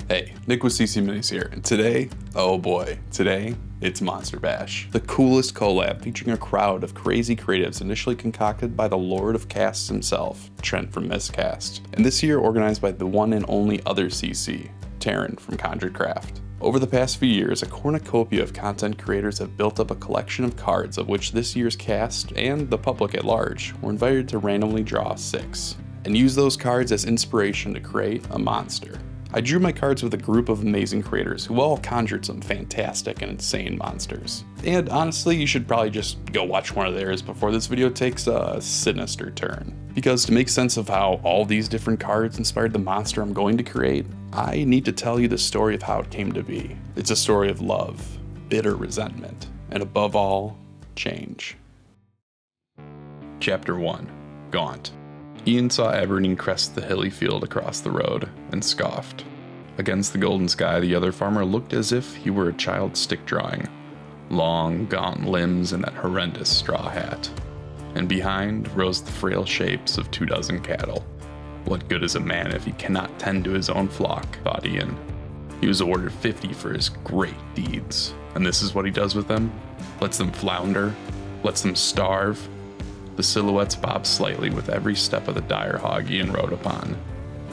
Hey, Nick with CC Minis here, and today, oh boy, today, it's Monster Bash. The coolest collab featuring a crowd of crazy creatives initially concocted by the Lord of Casts himself, Trent from Miscast, and this year organized by the one and only other CC, Taryn from Conjured Craft. Over the past few years, a cornucopia of content creators have built up a collection of cards of which this year's cast, and the public at large, were invited to randomly draw 6, and use those cards as inspiration to create a monster. I drew my cards with a group of amazing creators who all conjured some fantastic and insane monsters. And honestly, you should probably just go watch one of theirs before this video takes a sinister turn. Because to make sense of how all these different cards inspired the monster I'm going to create, I need to tell you the story of how it came to be. It's a story of love, bitter resentment, and above all, change. Chapter 1. Gaunt. Ian saw Aberdeen crest the hilly field across the road, and scoffed. Against the golden sky, the other farmer looked as if he were a child's stick drawing. Long, gaunt limbs and that horrendous straw hat. And behind rose the frail shapes of 24 cattle. What good is a man if he cannot tend to his own flock, thought Ian. He was awarded 50 for his great deeds, and this is what he does with them? Lets them flounder? Lets them starve? The silhouettes bobbed slightly with every step of the dire hog Ian rode upon.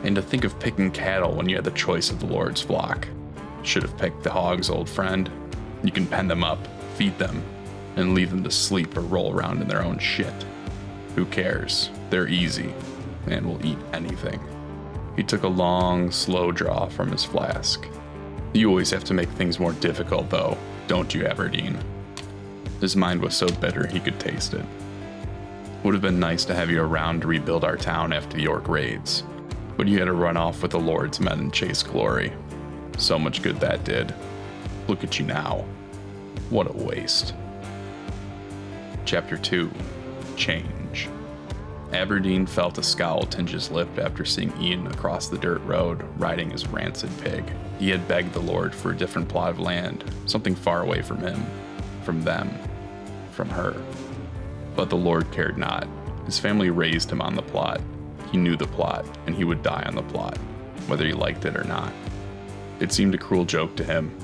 And to think of picking cattle when you had the choice of the Lord's flock. Should have picked the hogs, old friend. You can pen them up, feed them, and leave them to sleep or roll around in their own shit. Who cares? They're easy, and will eat anything. He took a long, slow draw from his flask. You always have to make things more difficult though, don't you, Aberdeen? His mind was so bitter he could taste it. Would have been nice to have you around to rebuild our town after the York raids, but you had to run off with the Lord's men and chase glory. So much good that did. Look at you now. What a waste. Chapter 2. Change. Aberdeen felt a scowl tinge his lip after seeing Ian across the dirt road riding his rancid pig. He had begged the Lord for a different plot of land, something far away from him, from them, from her. But the Lord cared not. His family raised him on the plot. He knew the plot, and he would die on the plot, whether he liked it or not. It seemed a cruel joke to him.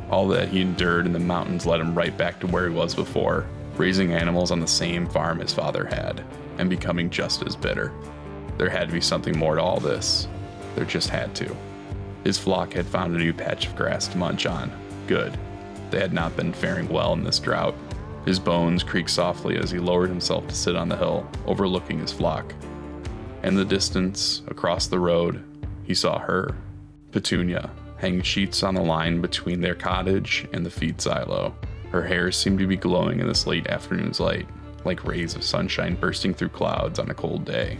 All that he endured in the mountains led him right back to where he was before, raising animals on the same farm his father had, and becoming just as bitter. There had to be something more to all this. There just had to. His flock had found a new patch of grass to munch on. Good. They had not been faring well in this drought. His bones creaked softly as he lowered himself to sit on the hill, overlooking his flock. In the distance, across the road, he saw her, Petunia, hanging sheets on the line between their cottage and the feed silo. Her hair seemed to be glowing in this late afternoon's light, like rays of sunshine bursting through clouds on a cold day.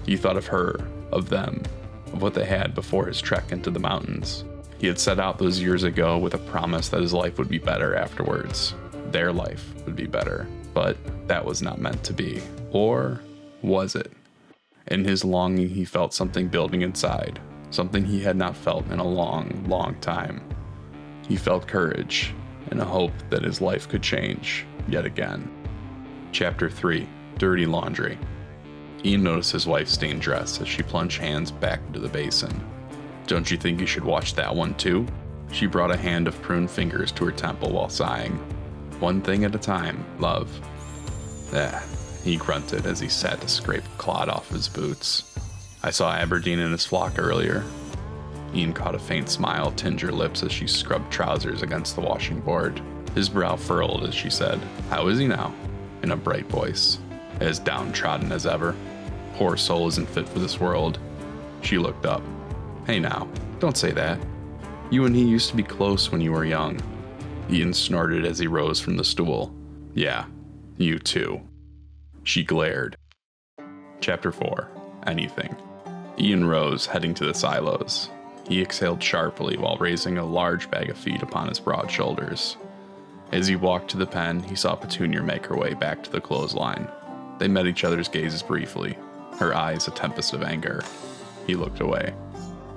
He thought of her, of them, of what they had before his trek into the mountains. He had set out those years ago with a promise that his life would be better afterwards. Their life would be better, but that was not meant to be. Or was it? In his longing, he felt something building inside, something he had not felt in a long, long time. He felt courage and a hope that his life could change yet again. Chapter 3. Dirty Laundry. Ian noticed his wife's stained dress as she plunged hands back into the basin. Don't you think you should watch that one too? She brought a hand of pruned fingers to her temple while sighing. One thing at a time, love. He grunted as he sat to scrape clod off his boots. I saw Aberdeen and his flock earlier. Ian caught a faint smile tinge her lips as she scrubbed trousers against the washing board. His brow furrowed as she said, "How is he now?" in a bright voice. As downtrodden as ever. Poor soul isn't fit for this world. She looked up. Hey now, don't say that. You and he used to be close when you were young. Ian snorted as he rose from the stool. Yeah, you too. She glared. Chapter 4. Anything. Ian rose, heading to the silos. He exhaled sharply while raising a large bag of feed upon his broad shoulders. As he walked to the pen, he saw Petunia make her way back to the clothesline. They met each other's gazes briefly, her eyes a tempest of anger. He looked away.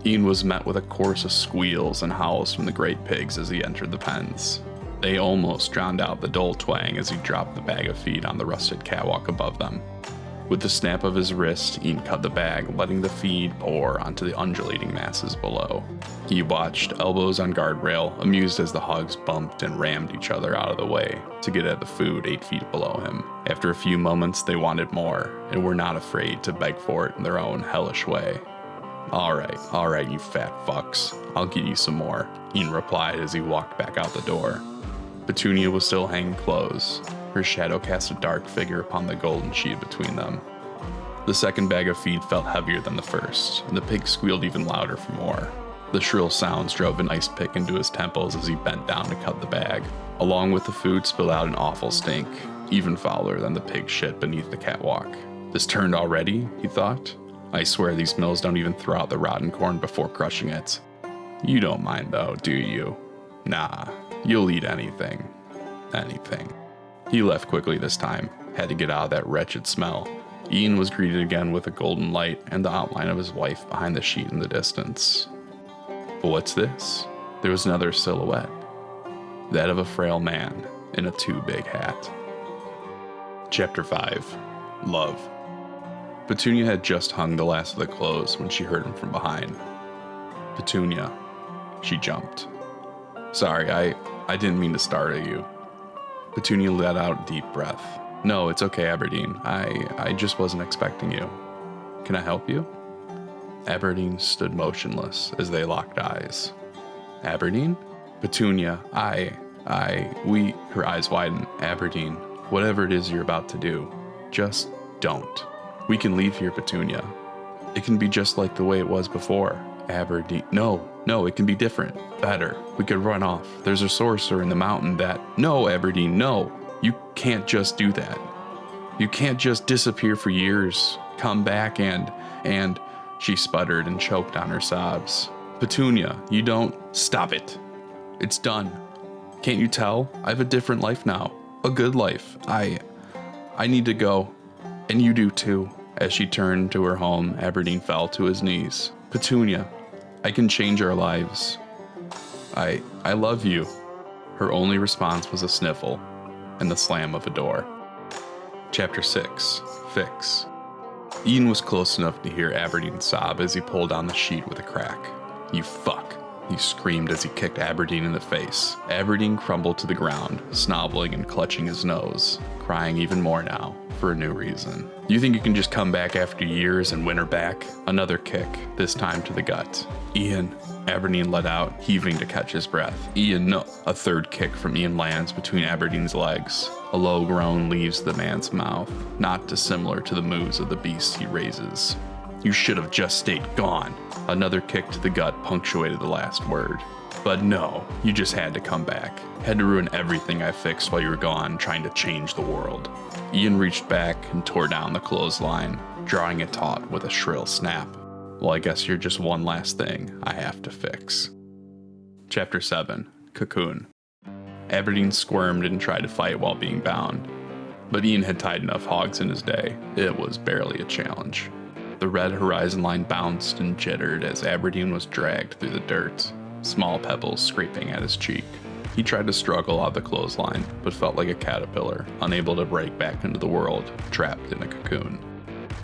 Ian was met with a chorus of squeals and howls from the great pigs as he entered the pens. They almost drowned out the dull twang as he dropped the bag of feed on the rusted catwalk above them. With the snap of his wrist, Ian cut the bag, letting the feed pour onto the undulating masses below. He watched, elbows on guardrail, amused as the hogs bumped and rammed each other out of the way to get at the food 8 feet below him. After a few moments, they wanted more, and were not afraid to beg for it in their own hellish way. All right, you fat fucks. I'll get you some more, Ian replied as he walked back out the door. Petunia was still hanging close. Her shadow cast a dark figure upon the golden sheet between them. The second bag of feed felt heavier than the first, and the pig squealed even louder for more. The shrill sounds drove an ice pick into his temples as he bent down to cut the bag. Along with the food spilled out an awful stink, even fouler than the pig shit beneath the catwalk. This turned already, he thought. I swear these mills don't even throw out the rotten corn before crushing it. You don't mind though, do you? Nah, you'll eat anything. Anything. He left quickly this time, had to get out of that wretched smell. Ian was greeted again with a golden light and the outline of his wife behind the sheet in the distance. But what's this? There was another silhouette. That of a frail man in a too big hat. Chapter 5. Love. Petunia had just hung the last of the clothes when she heard him from behind. Petunia. She jumped. Sorry, I didn't mean to startle you. Petunia let out a deep breath. No, it's okay, Aberdeen. I just wasn't expecting you. Can I help you? Aberdeen stood motionless as they locked eyes. Aberdeen? Petunia, her eyes widened. Aberdeen, whatever it is you're about to do, just don't. We can leave here, Petunia. It can be just like the way it was before. Aberdeen, no, it can be different, better. We could run off. There's a sorcerer in the mountain that... No, Aberdeen, no. You can't just do that. You can't just disappear for years, come back and... She sputtered and choked on her sobs. Petunia, you don't... Stop it. It's done. Can't you tell? I have a different life now. A good life. I need to go. And you do too. As she turned to her home, Aberdeen fell to his knees. Petunia, I can change our lives. I love you. Her only response was a sniffle and the slam of a door. Chapter 6. Fix. Ian was close enough to hear Aberdeen sob as he pulled on the sheet with a crack. You fuck, he screamed as he kicked Aberdeen in the face. Aberdeen crumbled to the ground, snobbling and clutching his nose, crying even more now, for a new reason. You think you can just come back after years and win her back? Another kick, this time to the gut. Ian, Aberdeen let out, heaving to catch his breath. Ian, no. A third kick from Ian lands between Aberdeen's legs. A low groan leaves the man's mouth, not dissimilar to the moves of the beast he raises. You should have just stayed gone. Another kick to the gut punctuated the last word. But no, you just had to come back. Had to ruin everything I fixed while you were gone, trying to change the world. Ian reached back and tore down the clothesline, drawing it taut with a shrill snap. Well, I guess you're just one last thing I have to fix. Chapter 7. Cocoon. Aberdeen squirmed and tried to fight while being bound. But Ian had tied enough hogs in his day, it was barely a challenge. The red horizon line bounced and jittered as Aberdeen was dragged through the dirt, small pebbles scraping at his cheek. He tried to struggle out the clothesline, but felt like a caterpillar, unable to break back into the world, trapped in a cocoon.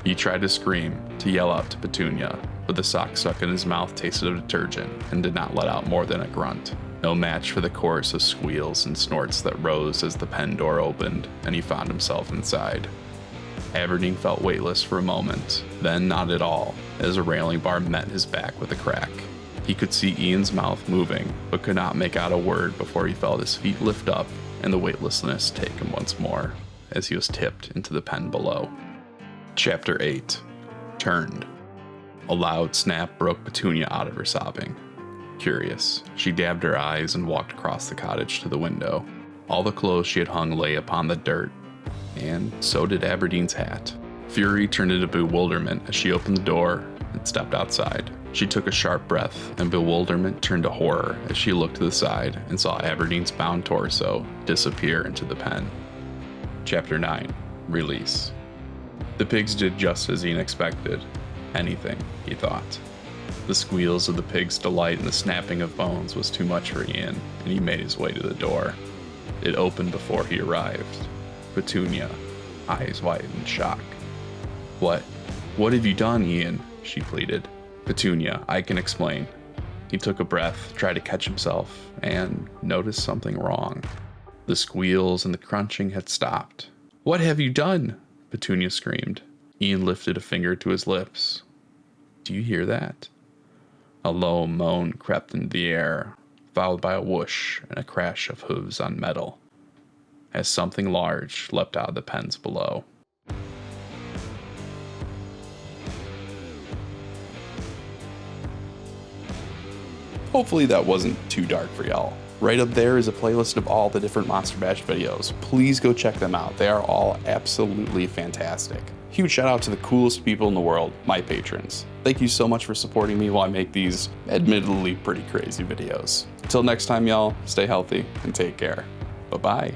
He tried to scream, to yell out to Petunia, but the sock stuck in his mouth tasted of detergent and did not let out more than a grunt. No match for the chorus of squeals and snorts that rose as the pen door opened and he found himself inside. Aberdeen felt weightless for a moment, then not at all, as a railing bar met his back with a crack. He could see Ian's mouth moving, but could not make out a word before he felt his feet lift up and the weightlessness take him once more, as he was tipped into the pen below. Chapter 8. Turned. A loud snap broke Petunia out of her sobbing. Curious, she dabbed her eyes and walked across the cottage to the window. All the clothes she had hung lay upon the dirt, and so did Aberdeen's hat. Fury turned into bewilderment as she opened the door and stepped outside. She took a sharp breath, and bewilderment turned to horror as she looked to the side and saw Aberdeen's bound torso disappear into the pen. Chapter 9. Release. The pigs did just as Ian expected. Anything, he thought. The squeals of the pig's delight and the snapping of bones was too much for Ian, and he made his way to the door. It opened before he arrived. Petunia, eyes wide in shock. What? What have you done, Ian? She pleaded. Petunia, I can explain. He took a breath, tried to catch himself, and noticed something wrong. The squeals and the crunching had stopped. What have you done? Petunia screamed. Ian lifted a finger to his lips. Do you hear that? A low moan crept into the air, followed by a whoosh and a crash of hooves on metal, as something large leapt out of the pens below. Hopefully that wasn't too dark for y'all. Right up there is a playlist of all the different Monster Bash videos. Please go check them out. They are all absolutely fantastic. Huge shout out to the coolest people in the world, my patrons. Thank you so much for supporting me while I make these admittedly pretty crazy videos. Until next time, y'all, stay healthy and take care. Bye-bye.